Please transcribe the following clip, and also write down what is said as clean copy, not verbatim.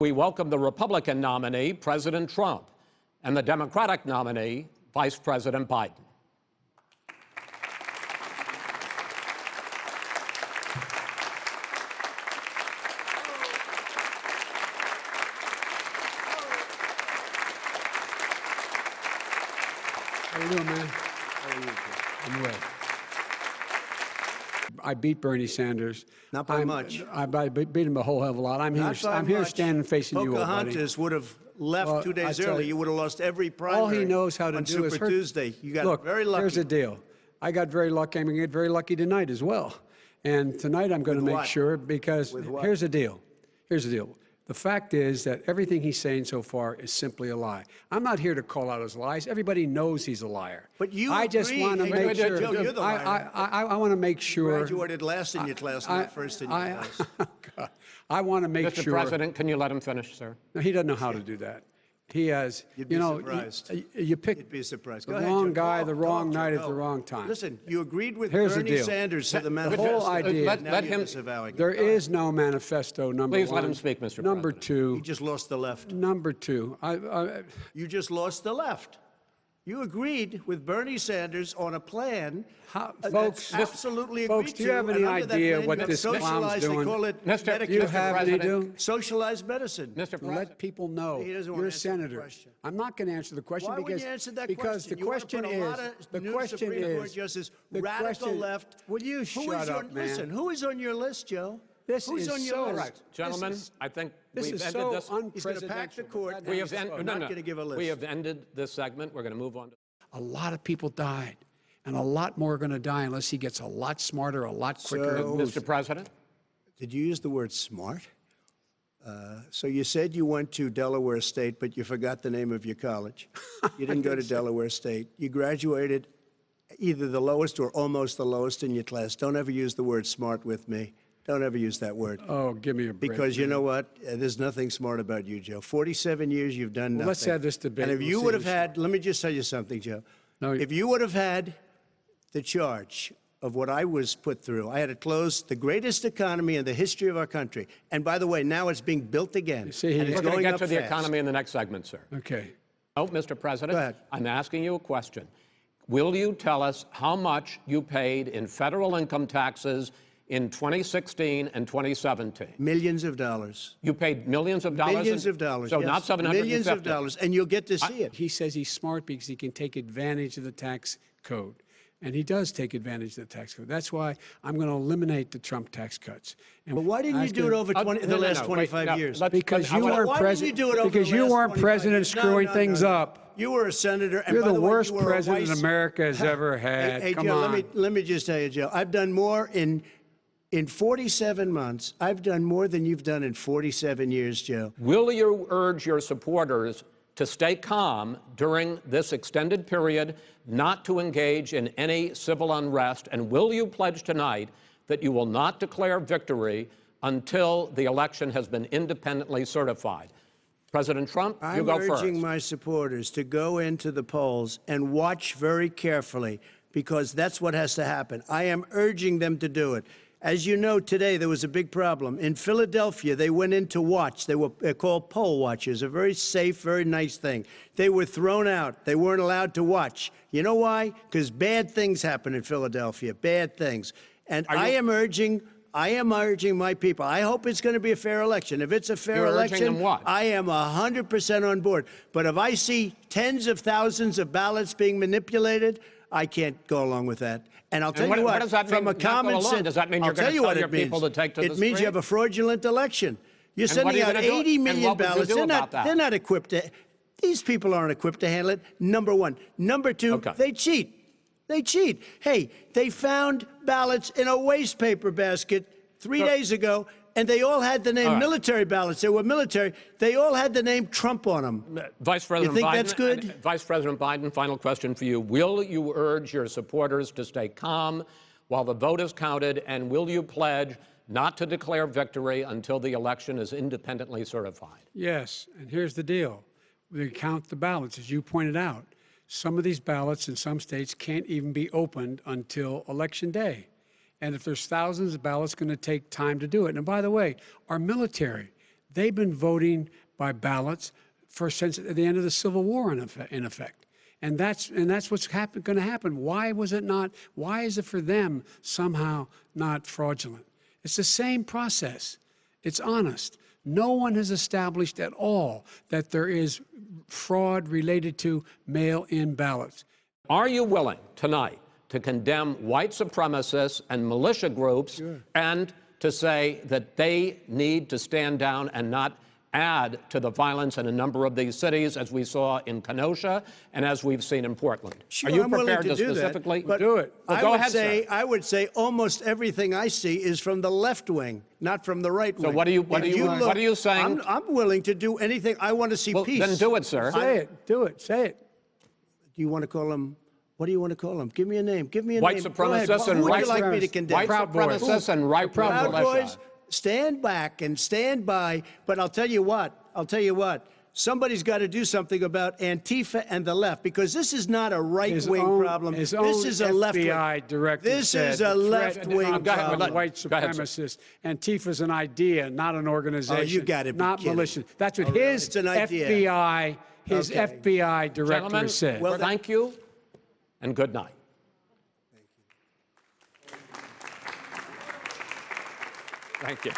We welcome the Republican nominee, President Trump, and the Democratic nominee, Vice President Biden. How you doing, man? How are you, Joe? I'm well. I beat Bernie Sanders. Not by much. I beat him a whole hell of a lot. I'm here standing facing you, old buddy. Pocahontas would have left 2 days early. You would have lost every primary. All he knows how to on do Super is hurt. Tuesday. You got very lucky. Here's the deal. I got very lucky. I'm going to get very lucky tonight as well. And tonight I'm going to make sure, because here's the deal. Here's the deal. The fact is that everything he's saying so far is simply a lie. I'm not here to call out his lies. Everybody knows he's a liar. But you I just want to make sure. Joe, you're the liar. I want to make sure. You graduated last in your class, not first in your class. I want to make sure. Mr. President, can you let him finish, sir? No, he doesn't know how to do that. He has, You'd be surprised. You pick You'd be surprised. the wrong guy, the wrong night at the wrong time. Listen, you agreed with Here's the Bernie deal. Sanders to the The manifesto. whole idea. Let him. There is no manifesto, number Please one. let him speak, Mr. Number President. two. You just lost the left. Number two. You just lost the left. You agreed with Bernie Sanders on a plan Folks, that's absolutely agreed folks, do you have any and under that idea plan, what you have this clown's socialized, doing? They call it Mr. Do you Mr. have any President. socialized medicine. Mr. President. Let people know He doesn't want you're a to answer the senator. question. I'm not going to answer the question Why because wouldn't you answer that because question? the question is Supreme Court justice, the radical question, left. Will you shut up, man? Listen, who is on your list, Joe? This Who's is on your so list? Right. Gentlemen, I think this we've is ended so this. He's going to pack the court. We have not going to give a list. We have ended this segment. We're going to move on. A lot of people died, and a lot more are going to die unless he gets a lot smarter, a lot quicker. Mr. President? Did you use the word smart? So you said you went to Delaware State, but you forgot the name of your college. You didn't go to Delaware State. You graduated either the lowest or almost the lowest in your class. Don't ever use the word smart with me. Don't ever use that word. Oh, give me a break. Because you know what? There's nothing smart about you, Joe. 47 years you've done nothing. Let's have this debate. And if you would have had, let me just tell you something, Joe. No, if you would have had the charge of what I was put through, I had to close the greatest economy in the history of our country. And by the way, now it's being built again. See, and it's We're going to going get up to the fast. economy in the next segment, sir. Okay. Oh, Mr. President, Go ahead. I'm asking you a question. Will you tell us how much you paid in federal income taxes in 2016 and 2017? Millions of dollars. You paid millions of dollars? Millions of dollars, So yes. not 750? Millions of dollars, and you'll get to see it. He says he's smart because he can take advantage of the tax code. And he does take advantage of the tax code. That's why I'm going to eliminate the Trump tax cuts. And But why didn't you do it over the last 25 years? Because you weren't Why didn't you president. do it over Because the you last weren't 25 president years? screwing things up. You were a senator. And You're by the way, worst you were a president vice- America has ever had. Hey, Come Joe, on. let me just tell you, Joe. I've done more in 47 months. I've done more than you've done in 47 years, Joe. Will you urge your supporters to stay calm during this extended period, not to engage in any civil unrest? And will you pledge tonight that you will not declare victory until the election has been independently certified? President Trump, you go first. I'm urging my supporters to go into the polls and watch very carefully, because that's what has to happen. I am urging them to do it. As you know, today there was a big problem. In Philadelphia, they went in to watch. They're called poll watchers, a very safe, very nice thing. They were thrown out. They weren't allowed to watch. You know why? Because bad things happen in Philadelphia, bad things. And I am urging my people. I hope it's going to be a fair election. If it's a fair election, urging them what? I am 100% on board. But if I see tens of thousands of ballots being manipulated, I can't go along with that. And I'll tell you what, does that from mean, a common sense, does that mean you're I'll tell going to you tell what your it means. people to take to the It means you have a fraudulent election. You're And what are sending you out gonna do? 80 And million what would you ballots. do about that? They're not equipped to. These people aren't equipped to handle it. Number one. Number two, they cheat. They cheat. Hey, they found ballots in a waste paper basket 3 days ago, and they all had the name military ballots. They were military. They all had the name Trump on them. Vice President You think Biden, that's good? Vice President Biden, final question for you. Will you urge your supporters to stay calm while the vote is counted, and will you pledge not to declare victory until the election is independently certified? Yes, and here's the deal. We count the ballots, as you pointed out. Some of these ballots in some states can't even be opened until Election Day. And if there's thousands of ballots, it's going to take time to do it. And by the way, our military, They've been voting by ballots since the end of the Civil War, in effect. And that's what's going to happen. Why was it not? Why is it for them somehow not fraudulent? It's the same process. It's honest. No one has established at all that there is fraud related to mail-in ballots. Are you willing tonight to condemn white supremacists and militia groups and to say that they need to stand down and not add to the violence in a number of these cities, as we saw in Kenosha and as we've seen in Portland? Sure, Are you I'm willing prepared to do specifically that, but do it? Well, go ahead, sir. I would say almost everything I see is from the left wing, not from the right wing. So what are you saying? I'm willing to do anything. I want to see peace. Then do it, sir. Say it. Do it. Say it. Do you want to call him? What do you want to call him? Give me a name. Give me a White name. supremacists and Who would white you like me to condemn? White supremacists and right Proud militia. Boys, stand back and stand by. But I'll tell you what. Somebody's got to do something about Antifa and the left, because this is not a right-wing problem. This is a left-wing. FBI director This said is a left-wing problem. White supremacists. Antifa's an idea, not an organization. Oh, you got to be not kidding. militia. That's what Oh, really? his It's an idea. FBI director Gentlemen, said. well, thank you and good night. Thank you.